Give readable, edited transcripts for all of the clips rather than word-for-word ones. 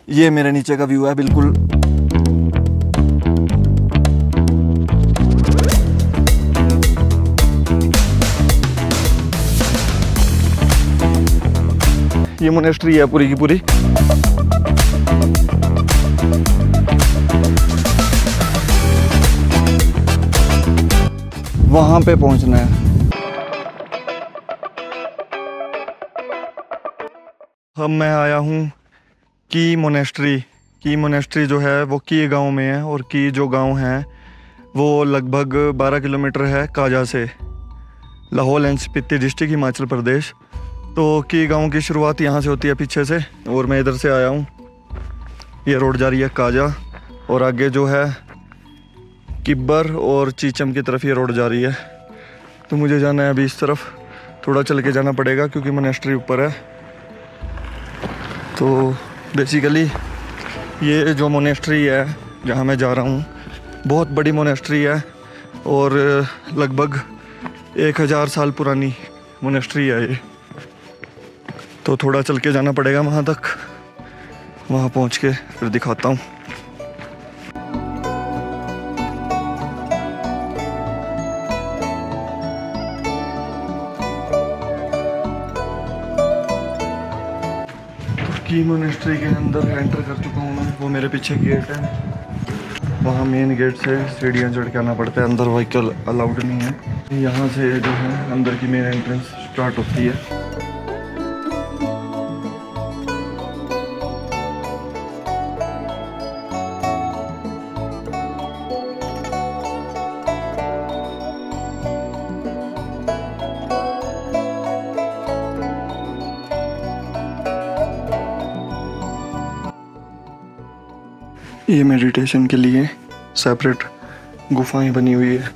ये मेरे नीचे का व्यू है बिल्कुल। ये मोनेस्ट्री है पूरी की पूरी। वहां पे पहुंचना है। अब मैं आया हूँ की मोनेस्ट्री। की मोनेस्ट्री जो है वो की गांव में है, और की जो गांव है वो लगभग 12 किलोमीटर है काजा से, लाहौल एंड स्पीति डिस्ट्रिक्ट, हिमाचल प्रदेश। तो की गांव की शुरुआत यहाँ से होती है पीछे से, और मैं इधर से आया हूँ। ये रोड जा रही है काजा, और आगे जो है किब्बर और चीचम की तरफ ये रोड जा रही है। तो मुझे जाना है अभी इस तरफ, थोड़ा चल के जाना पड़ेगा क्योंकि मोनेस्ट्री ऊपर है। तो बेसिकली ये जो मोनेस्ट्री है जहाँ मैं जा रहा हूँ, बहुत बड़ी मोनेस्ट्री है, और लगभग 1000 साल पुरानी मोनेस्ट्री है ये। तो थोड़ा चल के जाना पड़ेगा वहाँ तक, वहाँ पहुँच के फिर दिखाता हूँ। की मोनेस्ट्री के अंदर एंटर कर चुका हूँ मैं। वो मेरे पीछे गेट है, वहाँ मेन गेट से सीढ़ियाँ चढ़ के आना पड़ता है, अंदर व्हीकल अलाउड नहीं है। यहाँ से जो है अंदर की मेन एंट्रेंस स्टार्ट होती है। ये मेडिटेशन के लिए सेपरेट गुफाएं बनी हुई है।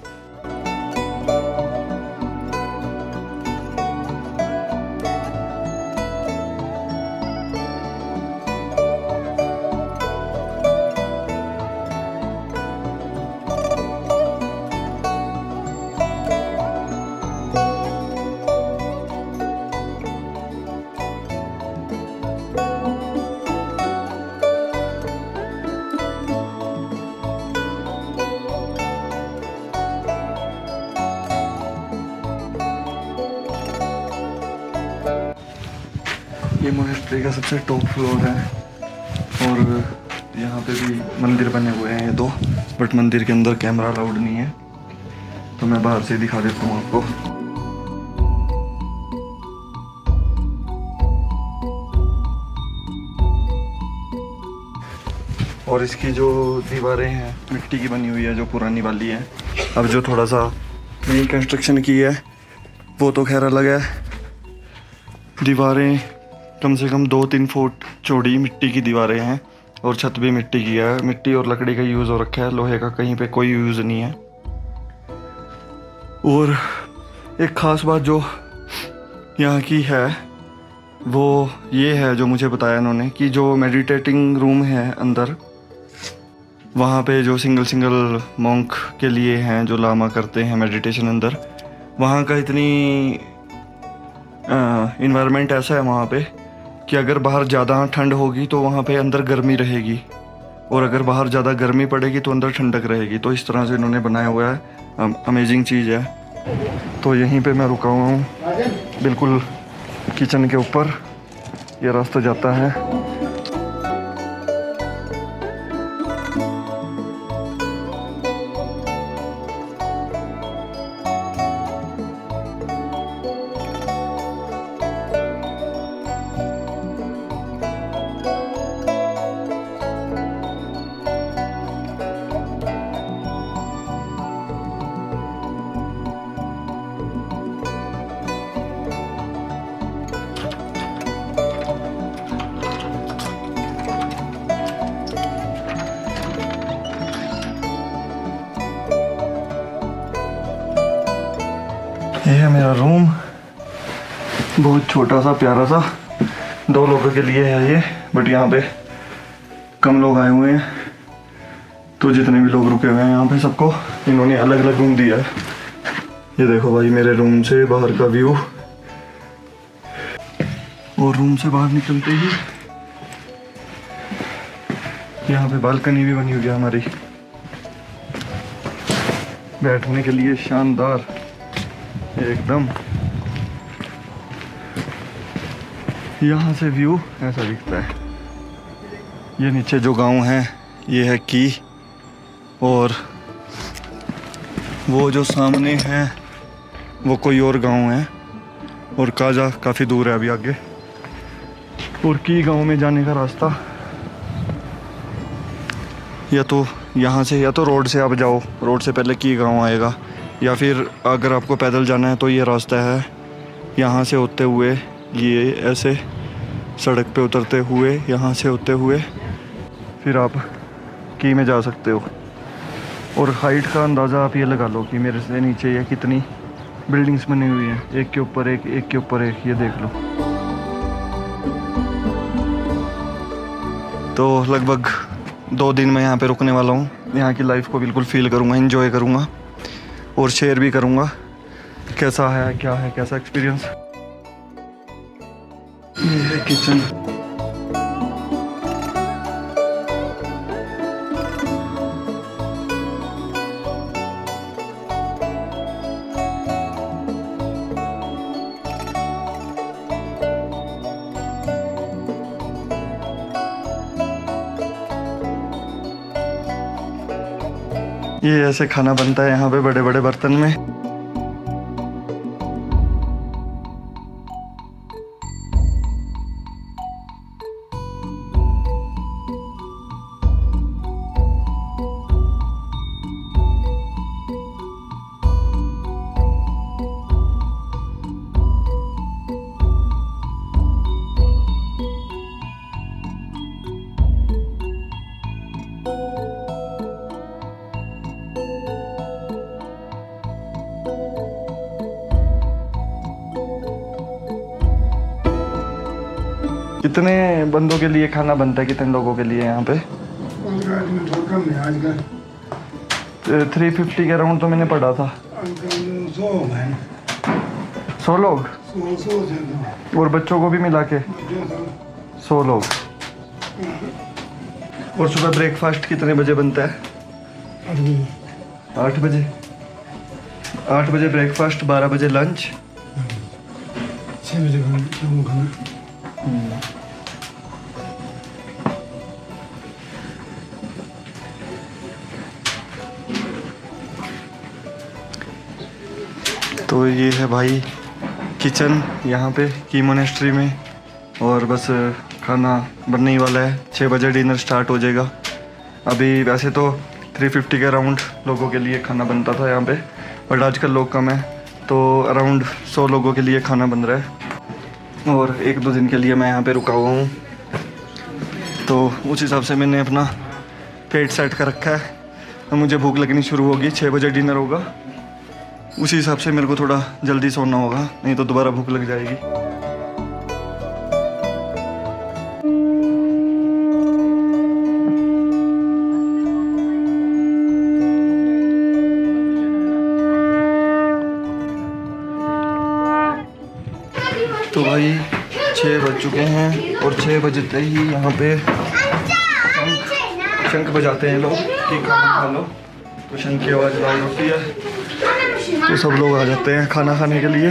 ये मोनेस्ट्री का सबसे टॉप फ्लोर है, और यहाँ पे भी मंदिर बने हुए हैं ये दो, बट मंदिर के अंदर कैमरा अलाउड नहीं है, तो मैं बाहर से दिखा देता हूँ आपको। और इसकी जो दीवारें हैं मिट्टी की बनी हुई है, जो पुरानी वाली है। अब जो थोड़ा सा नई कंस्ट्रक्शन की है वो तो खैर अलग है। दीवारें कम से कम 2-3 फुट चौड़ी मिट्टी की दीवारें हैं, और छत भी मिट्टी की है। मिट्टी और लकड़ी का यूज़ हो रखा है, लोहे का कहीं पे कोई यूज़ नहीं है। और एक ख़ास बात जो यहाँ की है वो ये है, जो मुझे बताया इन्होंने, कि जो मेडिटेटिंग रूम है अंदर, वहाँ पे जो सिंगल मॉन्क के लिए हैं, जो लामा करते हैं मेडिटेशन अंदर, वहाँ का इतनी इन्वायरमेंट ऐसा है वहाँ पे कि अगर बाहर ज़्यादा ठंड होगी तो वहाँ पे अंदर गर्मी रहेगी, और अगर बाहर ज़्यादा गर्मी पड़ेगी तो अंदर ठंडक रहेगी। तो इस तरह से इन्होंने बनाया हुआ है, अमेजिंग चीज़ है। तो यहीं पे मैं रुका हुआ हूँ, बिल्कुल किचन के ऊपर ये रास्ता जाता है। ये है मेरा रूम, बहुत छोटा सा प्यारा सा, 2 लोगों के लिए है ये, बट यहाँ पे कम लोग आए हुए हैं, तो जितने भी लोग रुके हुए हैं यहाँ पे सबको इन्होंने अलग अलग रूम दिया है। ये देखो भाई मेरे रूम से बाहर का व्यू, और रूम से बाहर निकलते ही यहाँ पे बालकनी भी बनी हुई है हमारी, बैठने के लिए शानदार एकदम। यहाँ से व्यू ऐसा दिखता है। ये नीचे जो गांव है ये है की, और वो जो सामने है वो कोई और गांव है, और काजा काफ़ी दूर है अभी आगे। और की गांव में जाने का रास्ता या तो यहाँ से या तो रोड से आप जाओ, रोड से पहले की गांव आएगा, या फिर अगर आपको पैदल जाना है तो ये रास्ता है यहाँ से होते हुए, ये ऐसे सड़क पे उतरते हुए यहाँ से होते हुए फिर आप की में जा सकते हो। और हाइट का अंदाज़ा आप ये लगा लो कि मेरे से नीचे ये कितनी बिल्डिंग्स बनी हुई हैं, एक के ऊपर एक, एक के ऊपर एक, ये देख लो। तो लगभग 2 दिन मैं यहाँ पे रुकने वाला हूँ। यहाँ की लाइफ को बिल्कुल फील करूँगा, एंजॉय करूँगा और शेयर भी करूँगा कैसा है, क्या है, कैसा एक्सपीरियंस। ये है किचन। ये ऐसे खाना बनता है यहाँ पे बड़े बड़े बर्तन में। कितने बंदों के लिए खाना बनता है, कितने लोगों के लिए यहाँ पे? 350 के अराउंड तो मैंने पढ़ा था। 100 लोग और बच्चों को भी मिला के 100 लोग। और सुबह ब्रेकफास्ट कितने बजे बनता है? 8 बजे। 8 बजे ब्रेकफास्ट, 12 बजे लंच, 6 बजे खाना। तो ये है भाई किचन यहाँ पे की मोनेस्ट्री में, और बस खाना बनने ही वाला है। 6 बजे डिनर स्टार्ट हो जाएगा। अभी वैसे तो 350 के अराउंड लोगों के लिए खाना बनता था यहाँ पे, बट आजकल लोग कम है तो अराउंड 100 लोगों के लिए खाना बन रहा है। और 1-2 दिन के लिए मैं यहाँ पे रुका हुआ हूँ, तो उस हिसाब से मैंने अपना पेट सेट कर रखा है। तो मुझे भूख लगनी शुरू होगी, 6 बजे डिनर होगा, उसी हिसाब से मेरे को थोड़ा जल्दी सोना होगा, नहीं तो दोबारा भूख लग जाएगी। तो भाई 6 बज चुके हैं, और 6 बजते ही यहाँ पे शंख बजाते हैं लोग कि खाना खा लो। तो शंख की आवाज़ लाउड होती है तो सब लोग आ जाते हैं खाना खाने के लिए।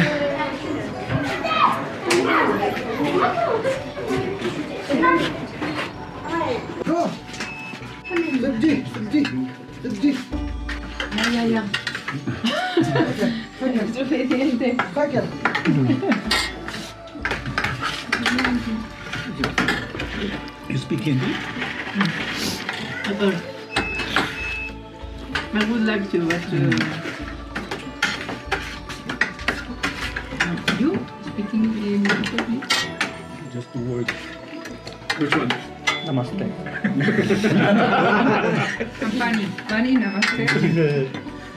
You speak Hindi? I would like to, but you speaking in Just 2 words. Which one? नमस्ते। Pani, namaste.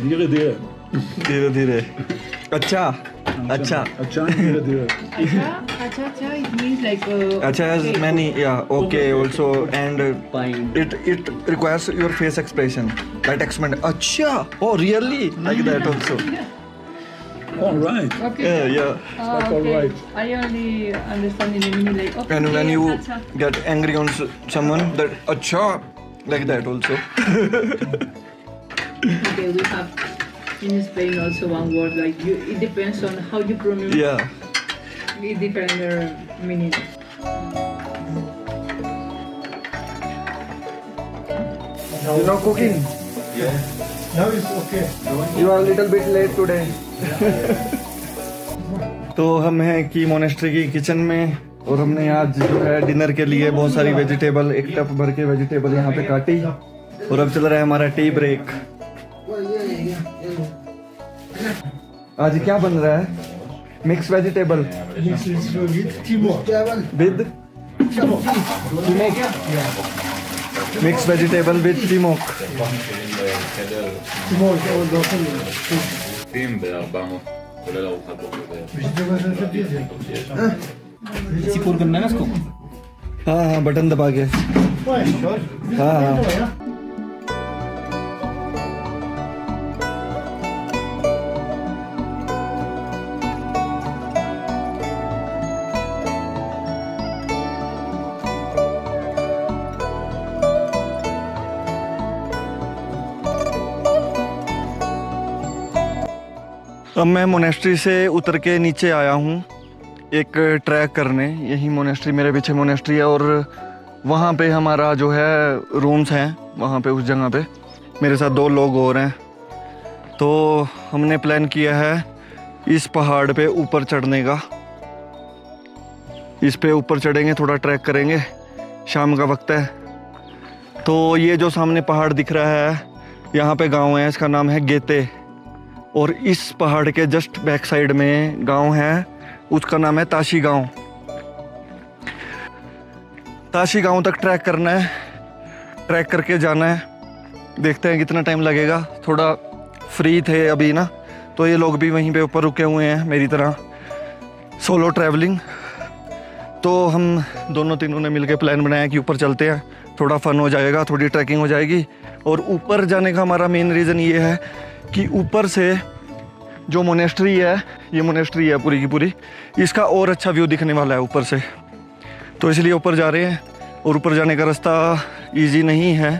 धीरे धीरे। धीरे धीरे। अच्छा अच्छा अच्छा धीरे धीरे। Acha, it means like अच्छा has okay. many, yeah, okay also, and it requires your face expression, that expression. अच्छा, oh really, like that also. All right. Okay. Yeah. That's all okay. right. I only understand in the meaning like okay. And when you acha. get angry on someone, that अच्छा Like that also. Okay, we have in Spain also one word like you. It depends on how you pronounce. Yeah. It different meaning. You know cooking? Yeah. Now it's okay. You are a little bit late today. तो हम हैं की monastery की kitchen में और हमने आज जो है डिनर के लिए बहुत सारी वेजिटेबल, एक टप भर के वेजिटेबल यहाँ पे काटी और अब चल रहा है हमारा टी ब्रेक। आज क्या बन रहा है? Mix vegetable with mix vegetable with टिमोक। כולל ארוחת בוקר. סיפור גם ננסקו. हाँ बटन दबा के। हाँ अब मैं मोनेस्ट्री से उतर के नीचे आया हूँ एक ट्रैक करने। यही मोनेस्ट्री, मेरे पीछे मोनेस्ट्री है और वहाँ पे हमारा जो है रूम्स हैं, वहाँ पे उस जगह पे मेरे साथ 2 लोग और हैं। तो हमने प्लान किया है इस पहाड़ पे ऊपर चढ़ने का। इस पे ऊपर चढ़ेंगे, थोड़ा ट्रैक करेंगे, शाम का वक्त है। तो ये जो सामने पहाड़ दिख रहा है, यहाँ पे गाँव है, इसका नाम है गेते। और इस पहाड़ के जस्ट बैक साइड में गांव है, उसका नाम है ताशी गांव। ताशी गांव तक ट्रैक करना है, ट्रैक करके जाना है। देखते हैं कितना टाइम लगेगा। थोड़ा फ्री थे अभी ना, तो ये लोग भी वहीं पे ऊपर रुके हुए हैं मेरी तरह, सोलो ट्रैवलिंग। तो हम दोनों तीनों ने मिलके प्लान बनाया कि ऊपर चलते हैं, थोड़ा फन हो जाएगा, थोड़ी ट्रैकिंग हो जाएगी। और ऊपर जाने का हमारा मेन रीज़न ये है कि ऊपर से जो मोनेस्ट्री है, ये मोनेस्ट्री है पूरी की पूरी, इसका और अच्छा व्यू दिखने वाला है ऊपर से। तो इसलिए ऊपर जा रहे हैं। और ऊपर जाने का रास्ता इजी नहीं है,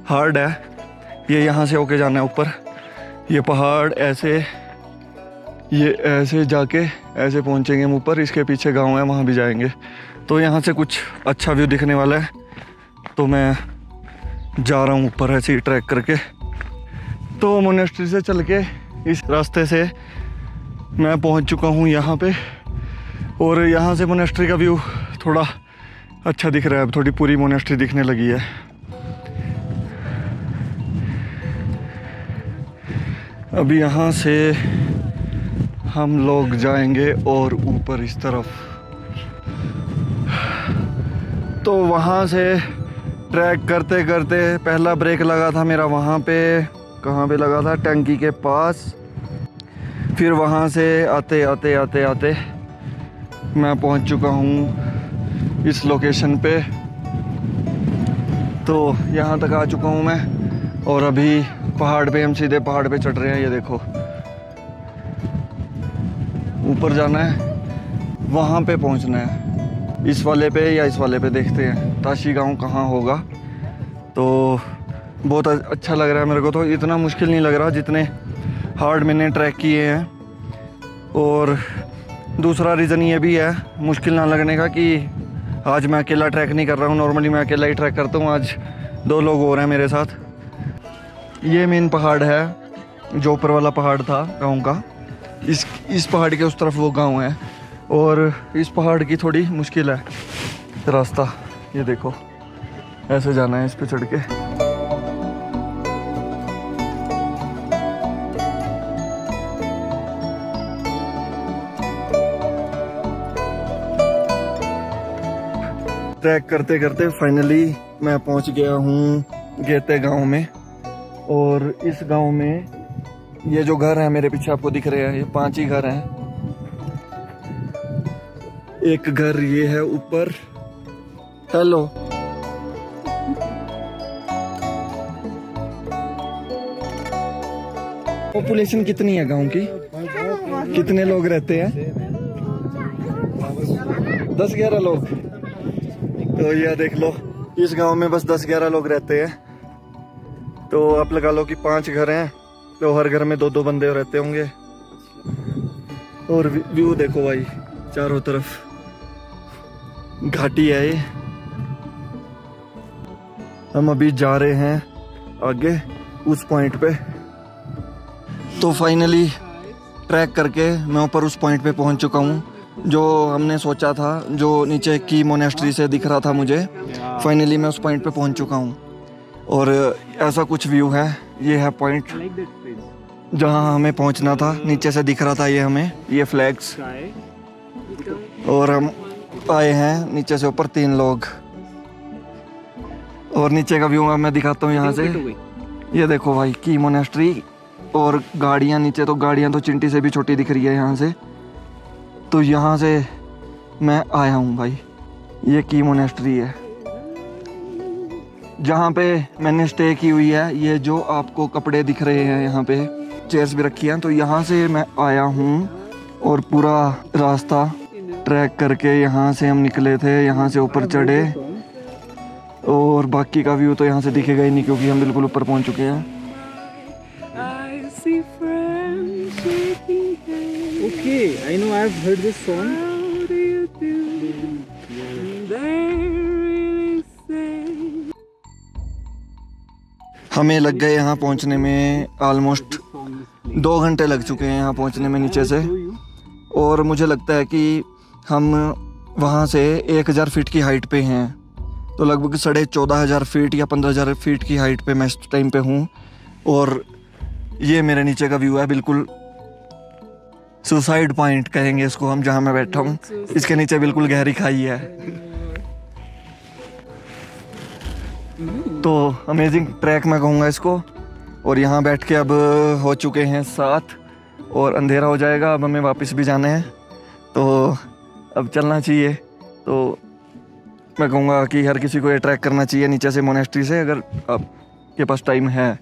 हार्ड है। ये यहाँ से होके जाना है ऊपर। ये पहाड़ ऐसे, ये ऐसे जाके ऐसे पहुँचेंगे हम ऊपर। इसके पीछे गांव है, वहाँ भी जाएंगे। तो यहाँ से कुछ अच्छा व्यू दिखने वाला है। तो मैं जा रहा हूँ ऊपर ऐसे ही ट्रैक करके। तो मोनेस्ट्री से चल के इस रास्ते से मैं पहुंच चुका हूं यहाँ पे। और यहाँ से मोनेस्ट्री का व्यू थोड़ा अच्छा दिख रहा है। अब थोड़ी पूरी मोनेस्ट्री दिखने लगी है। अब यहाँ से हम लोग जाएंगे और ऊपर इस तरफ। तो वहाँ से ट्रैक करते करते पहला ब्रेक लगा था मेरा वहाँ पे, कहाँ पे लगा था? टंकी के पास। फिर वहाँ से आते आते आते आते मैं पहुँच चुका हूँ इस लोकेशन पे। तो यहाँ तक आ चुका हूँ मैं और अभी पहाड़ पे, हम सीधे पहाड़ पे चढ़ रहे हैं। ये देखो, ऊपर जाना है, वहाँ पे पहुँचना है। इस वाले पे या इस वाले पे देखते हैं ताशी गांव कहाँ होगा। तो बहुत अच्छा लग रहा है मेरे को। तो इतना मुश्किल नहीं लग रहा जितने हार्ड मैंने ट्रैक किए हैं। और दूसरा रीज़न ये भी है मुश्किल ना लगने का कि आज मैं अकेला ट्रैक नहीं कर रहा हूँ। नॉर्मली मैं अकेला ही ट्रैक करता हूँ, आज 2 लोग और हैं मेरे साथ। ये मेन पहाड़ है जो ऊपर वाला पहाड़ था गाँव का। इस पहाड़ के उस तरफ वो गाँव है। और इस पहाड़ की थोड़ी मुश्किल है रास्ता। ये देखो, ऐसे जाना है इस पे चढ़ के। ट्रैक करते करते फाइनली मैं पहुंच गया हूं गेते गांव में। और इस गांव में ये जो घर है मेरे पीछे आपको दिख रहे हैं, ये 5 ही घर हैं। एक घर ये है ऊपर। हेलो, पॉपुलेशन कितनी है गांव की? कितने लोग रहते हैं? 10-11 लोग। तो ये देख लो, इस गांव में बस 10-11 लोग रहते हैं। तो आप लगा लो कि 5 घर हैं, तो हर घर में 2-2 बंदे रहते होंगे। और व्यू देखो भाई, चारों तरफ घाटी है ये। हम अभी जा रहे हैं आगे उस पॉइंट पे। तो फाइनली ट्रैक करके मैं ऊपर उस पॉइंट पे पहुंच चुका हूँ जो हमने सोचा था, जो नीचे की मोनेस्ट्री से दिख रहा था मुझे। फाइनली मैं उस पॉइंट पे पहुंच चुका हूँ और ऐसा कुछ व्यू है। ये है पॉइंट जहाँ हमें पहुँचना था। नीचे से दिख रहा था ये हमें, ये फ्लैग्स। और हम आए हैं नीचे से ऊपर 3 लोग। और नीचे का व्यू मैं दिखाता हूँ यहाँ से। ये देखो भाई की मोनेस्ट्री और गाड़ियाँ नीचे, तो गाड़ियाँ तो चिंटी से भी छोटी दिख रही है यहाँ से। तो यहाँ से मैं आया हूँ भाई, ये की मोनेस्ट्री है जहाँ पे मैंने स्टे की हुई है। ये जो आपको कपड़े दिख रहे हैं यहाँ पे, चेयर्स भी रखी हैं, तो यहाँ से मैं आया हूँ। और पूरा रास्ता ट्रैक करके यहाँ से हम निकले थे, यहाँ से ऊपर चढ़े। और बाकी का व्यू तो यहाँ से दिखेगा ही नहीं क्योंकि हम बिल्कुल ऊपर पहुँच चुके हैं। Okay, I know I've heard this song. हमें लग गए यहाँ पहुँचने में ऑलमोस्ट 2 घंटे लग चुके हैं यहाँ पहुँचने में नीचे से। और मुझे लगता है कि हम वहाँ से 1000 फीट की हाइट पे हैं, तो लगभग 14,500 फीट या 15,000 फीट की हाइट पे मैं इस टाइम पे हूँ। और ये मेरे नीचे का व्यू है, बिल्कुल सुसाइड पॉइंट कहेंगे इसको हम, जहाँ मैं बैठा हूँ। इसके नीचे बिल्कुल गहरी खाई है। तो अमेजिंग ट्रैक मैं कहूँगा इसको। और यहाँ बैठ के अब हो चुके हैं 7 और अंधेरा हो जाएगा। अब हमें वापस भी जाना है, तो अब चलना चाहिए। तो मैं कहूँगा कि हर किसी को ये ट्रैक करना चाहिए नीचे से मोनेस्ट्री से, अगर आपके पास टाइम है।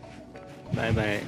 Bye bye.